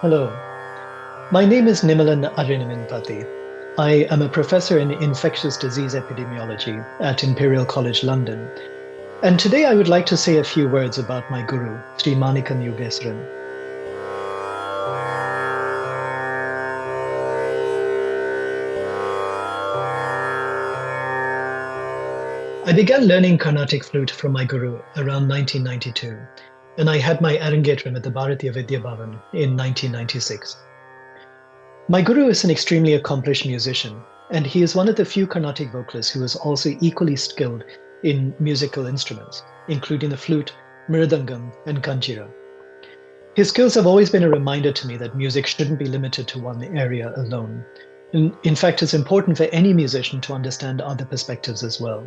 Hello, my name is Nimalan Arinaminpati. I am a professor in infectious disease epidemiology at Imperial College London, and today I would like to say a few words about my guru, Shri Manikkam Yogeswaran. I began learning Carnatic flute from my guru around 1992, and I had my Arangetram at the Bharatiya Vidya Bhavan in 1996. My guru is an extremely accomplished musician, and he is one of the few Carnatic vocalists who is also equally skilled in musical instruments, including the flute, mridangam, and kanchira. His skills have always been a reminder to me that music shouldn't be limited to one area alone. In fact, it's important for any musician to understand other perspectives as well.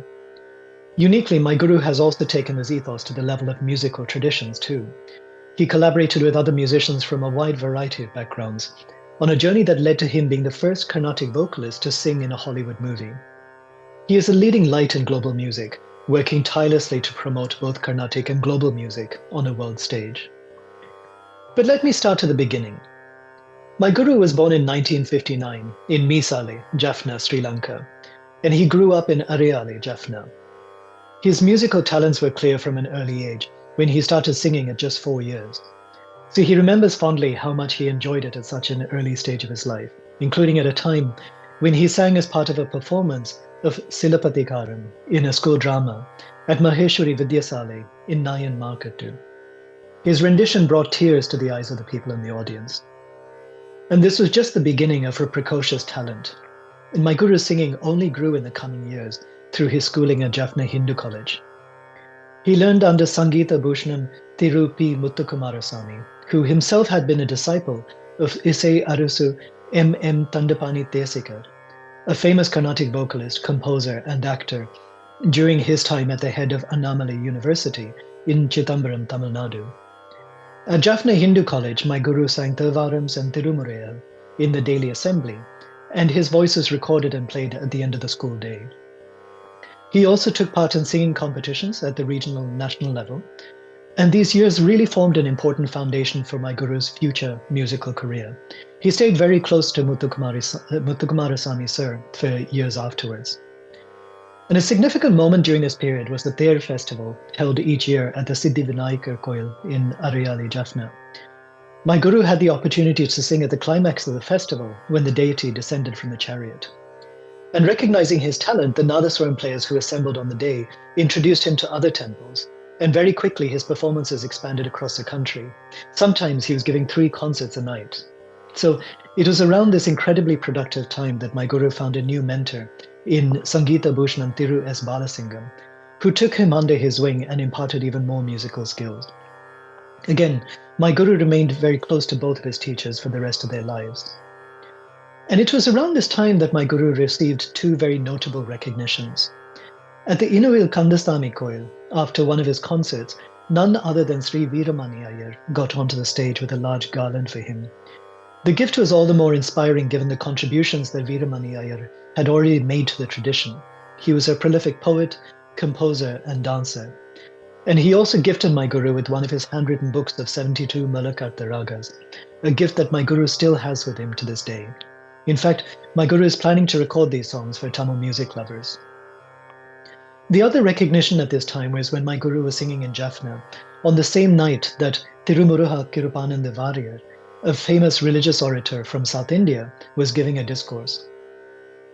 Uniquely, my guru has also taken his ethos to the level of musical traditions too. He collaborated with other musicians from a wide variety of backgrounds, on a journey that led to him being the first Carnatic vocalist to sing in a Hollywood movie. He is a leading light in global music, working tirelessly to promote both Carnatic and global music on a world stage. But let me start at the beginning. My guru was born in 1959 in Misale, Jaffna, Sri Lanka, and he grew up in Areale, Jaffna. His musical talents were clear from an early age, when he started singing at just 4 years. So he remembers fondly how much he enjoyed it at such an early stage of his life, including at a time when he sang as part of a performance of Silapatikaram in a school drama at Maheshwari Vidyasale in Nayan Markettu. His rendition brought tears to the eyes of the people in the audience. And this was just the beginning of her precocious talent. And my guru's singing only grew in the coming years through his schooling at Jaffna Hindu College. He learned under Sangeeta Bhushanam Thiru P. Muthukumarasamy, who himself had been a disciple of Isai Arusu M. M. Tandapani Tesikar, a famous Carnatic vocalist, composer, and actor during his time at the head of Annamalai University in Chittambaram, Tamil Nadu. At Jaffna Hindu College, my guru sang Thevarams and Tirumurayal in the daily assembly, and his voice was recorded and played at the end of the school day. He also took part in singing competitions at the regional and national level, and these years really formed an important foundation for my guru's future musical career. He stayed very close to Muthukumarasamy sir for years afterwards. And a significant moment during this period was the Ther festival held each year at the Siddhi Vinayakar Koil in Areale, Jaffna. My guru had the opportunity to sing at the climax of the festival when the deity descended from the chariot. And recognizing his talent, the Nadaswaram players who assembled on the day introduced him to other temples, and very quickly his performances expanded across the country. Sometimes he was giving 3 concerts a night. So it was around this incredibly productive time that my guru found a new mentor in Sangeeta Bhushanam Thiru S. Balasingham, who took him under his wing and imparted even more musical skills. Again, my guru remained very close to both of his teachers for the rest of their lives. And it was around this time that my guru received 2 very notable recognitions. At the Inuvil Kandasthami Koil, after one of his concerts, none other than Sri Veeramani Iyer got onto the stage with a large garland for him. The gift was all the more inspiring given the contributions that Veeramani Iyer had already made to the tradition. He was a prolific poet, composer, and dancer. And he also gifted my guru with one of his handwritten books of 72 Malakarta Ragas, a gift that my guru still has with him to this day. In fact, my guru is planning to record these songs for Tamil music lovers. The other recognition at this time was when my guru was singing in Jaffna, on the same night that Tirumuruha Kirupananda Variyar, a famous religious orator from South India, was giving a discourse.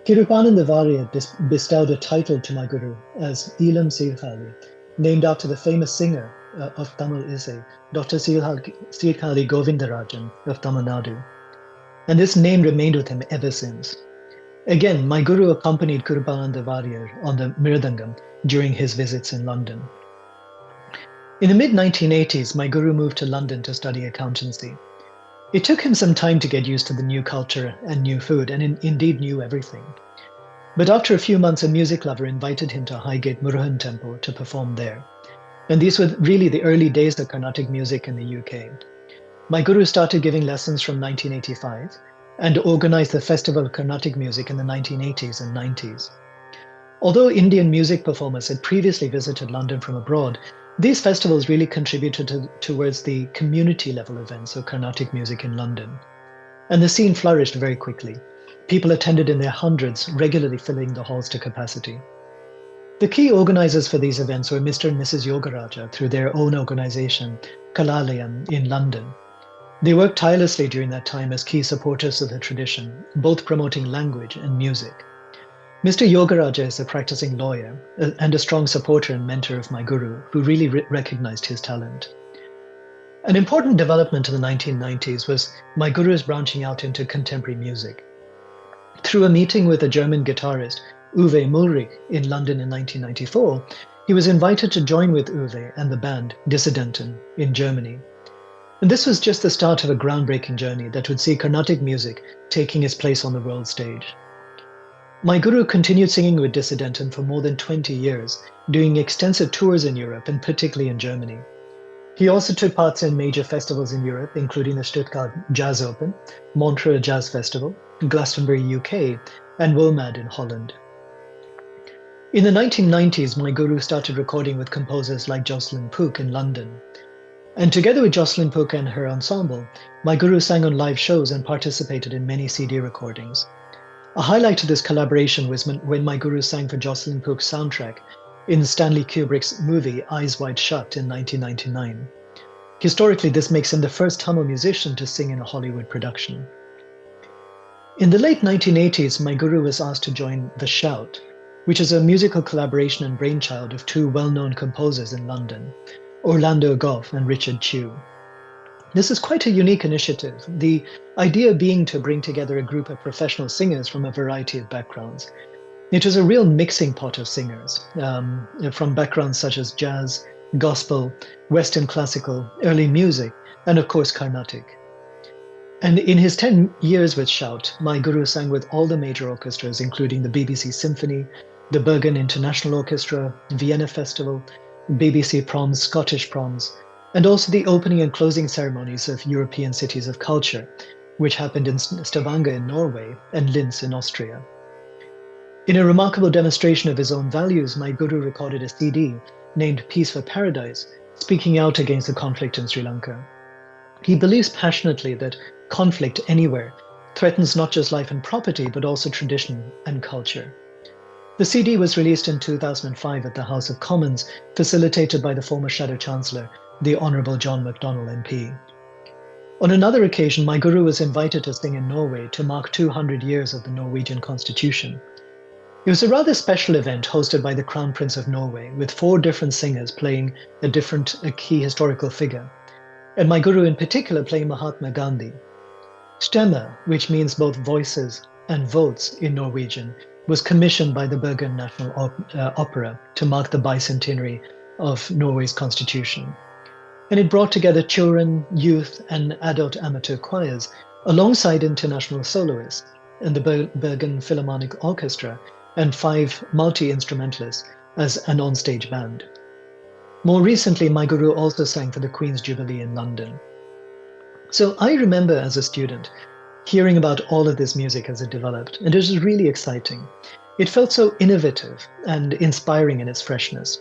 Kirupananda Variyar bestowed a title to my guru as Ilam Sirkhali, named after the famous singer of Tamil Isai, Dr. Sirkhali Govindarajan of Tamil Nadu. And this name remained with him ever since. Again, my guru accompanied Kirupananda Variyar on the mridangam during his visits in London. In the mid-1980s, my guru moved to London to study accountancy. It took him some time to get used to the new culture and new food, and indeed knew everything. But after a few months, a music lover invited him to Highgate Murugan Temple to perform there. And these were really the early days of Carnatic music in the UK. My guru started giving lessons from 1985 and organized the Festival of Carnatic Music in the 1980s and 90s. Although Indian music performers had previously visited London from abroad, These festivals really contributed towards the community level events of Carnatic music in London. And the scene flourished very quickly. People attended in their hundreds, regularly filling the halls to capacity. The key organizers for these events were Mr. and Mrs. Yogaraja through their own organization, Kalalayam, in London. They worked tirelessly during that time as key supporters of the tradition, both promoting language and music. Mr. Yogaraja is a practicing lawyer and a strong supporter and mentor of my guru, who really recognized his talent. An important development in the 1990s was my guru's branching out into contemporary music. Through a meeting with a German guitarist, Uwe Mulrich, in London in 1994, he was invited to join with Uwe and the band Dissidenten in Germany. And this was just the start of a groundbreaking journey that would see Carnatic music taking its place on the world stage. My guru continued singing with Dissidenten for more than 20 years, doing extensive tours in Europe and particularly in Germany. He also took part in major festivals in Europe, including the Stuttgart Jazz Open, Montreux Jazz Festival, Glastonbury UK, and WOMAD in Holland. In the 1990s, my guru started recording with composers like Jocelyn Pook in London. And together with Jocelyn Pook and her ensemble, my guru sang on live shows and participated in many CD recordings. A highlight of this collaboration was when my guru sang for Jocelyn Pook's soundtrack in Stanley Kubrick's movie Eyes Wide Shut in 1999. Historically, this makes him the first Tamil musician to sing in a Hollywood production. In the late 1980s, my guru was asked to join The Shout, which is a musical collaboration and brainchild of two well-known composers in London, Orlando Goff and Richard Chew. This is quite a unique initiative, the idea being to bring together a group of professional singers from a variety of backgrounds. It was a real mixing pot of singers, from backgrounds such as jazz, gospel, Western classical, early music, and of course Carnatic. And in his 10 years with Shout, my guru sang with all the major orchestras, including the BBC Symphony, the Bergen International Orchestra, Vienna Festival, BBC Proms, Scottish Proms, and also the opening and closing ceremonies of European Cities of Culture, which happened in Stavanger in Norway and Linz in Austria. In a remarkable demonstration of his own values, my guru recorded a CD named Peace for Paradise, speaking out against the conflict in Sri Lanka. He believes passionately that conflict anywhere threatens not just life and property, but also tradition and culture. The CD was released in 2005 at the House of Commons, facilitated by the former Shadow Chancellor, the Honourable John McDonnell MP. On another occasion, my guru was invited to sing in Norway to mark 200 years of the Norwegian Constitution. It was a rather special event hosted by the Crown Prince of Norway, with 4 different singers playing a key historical figure, and my guru in particular playing Mahatma Gandhi. Stemme, which means both voices and votes in Norwegian, was commissioned by the Bergen National Opera to mark the bicentenary of Norway's constitution. And it brought together children, youth, and adult amateur choirs alongside international soloists and the Bergen Philharmonic Orchestra and 5 multi-instrumentalists as an on-stage band. More recently, my guru also sang for the Queen's Jubilee in London. So I remember as a student hearing about all of this music as it developed, and it was really exciting. It felt so innovative and inspiring in its freshness.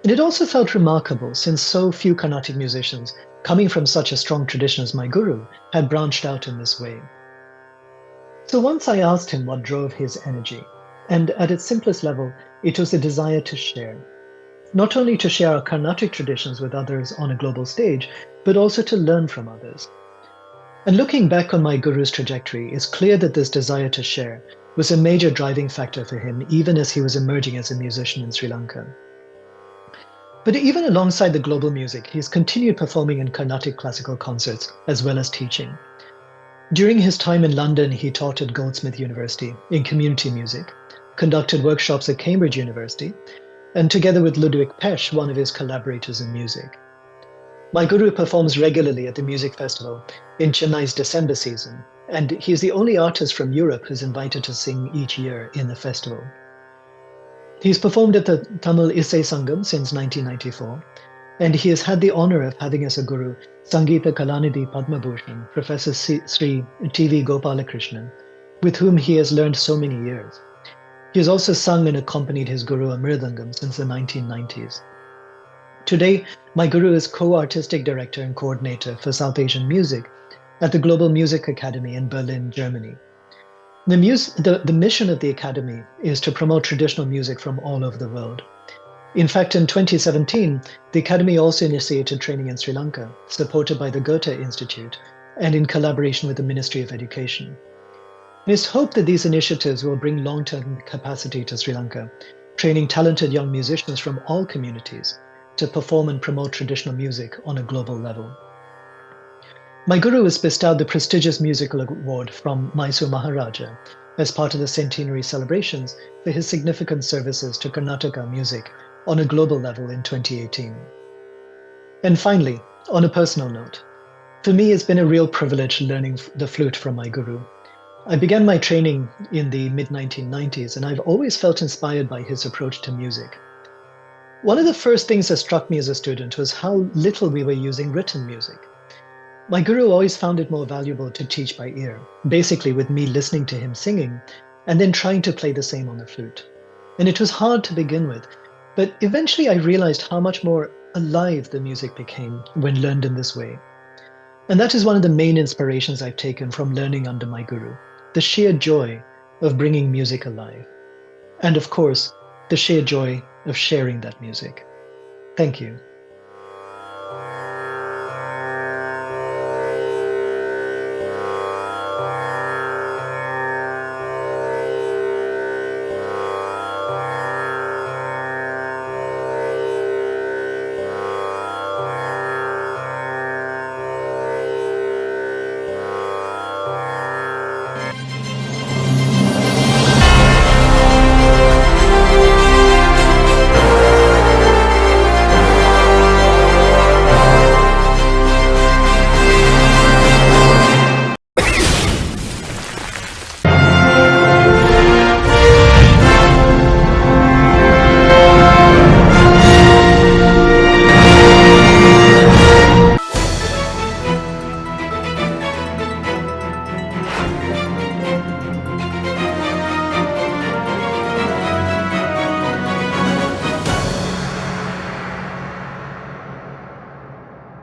And it also felt remarkable since so few Carnatic musicians, coming from such a strong tradition as my guru, had branched out in this way. So once I asked him what drove his energy, and at its simplest level, it was a desire to share. Not only to share our Carnatic traditions with others on a global stage, but also to learn from others. And looking back on my guru's trajectory, it's clear that this desire to share was a major driving factor for him, even as he was emerging as a musician in Sri Lanka. But even alongside the global music, he's continued performing in Carnatic classical concerts, as well as teaching. During his time in London, he taught at Goldsmith University in community music, conducted workshops at Cambridge University, and together with Ludwig Pesch, one of his collaborators in music. My guru performs regularly at the music festival in Chennai's December season, and he's the only artist from Europe who's invited to sing each year in the festival. He's performed at the Tamil Isai Sangam since 1994, and he has had the honor of having as a guru Sangeeta Kalanidhi Padma Bhushan, Professor Shri T.V. Gopalakrishnan, with whom he has learned so many years. He has also sung and accompanied his guru Amridangam since the 1990s. Today, my guru is co-artistic director and coordinator for South Asian music at the Global Music Academy in Berlin, Germany. The mission of the Academy is to promote traditional music from all over the world. In fact, in 2017, the Academy also initiated training in Sri Lanka, supported by the Goethe Institute and in collaboration with the Ministry of Education. It is hoped that these initiatives will bring long-term capacity to Sri Lanka, training talented young musicians from all communities to perform and promote traditional music on a global level. My guru was bestowed the prestigious musical award from Mysore Maharaja as part of the centenary celebrations for his significant services to Karnataka music on a global level in 2018. And finally, on a personal note, for me it's been a real privilege learning the flute from my guru. I began my training in the mid-1990s, and I've always felt inspired by his approach to music. One of the first things that struck me as a student was how little we were using written music. My guru always found it more valuable to teach by ear, basically with me listening to him singing and then trying to play the same on the flute. And it was hard to begin with, but eventually I realized how much more alive the music became when learned in this way. And that is one of the main inspirations I've taken from learning under my guru, the sheer joy of bringing music alive. And of course, the sheer joy of sharing that music. Thank you.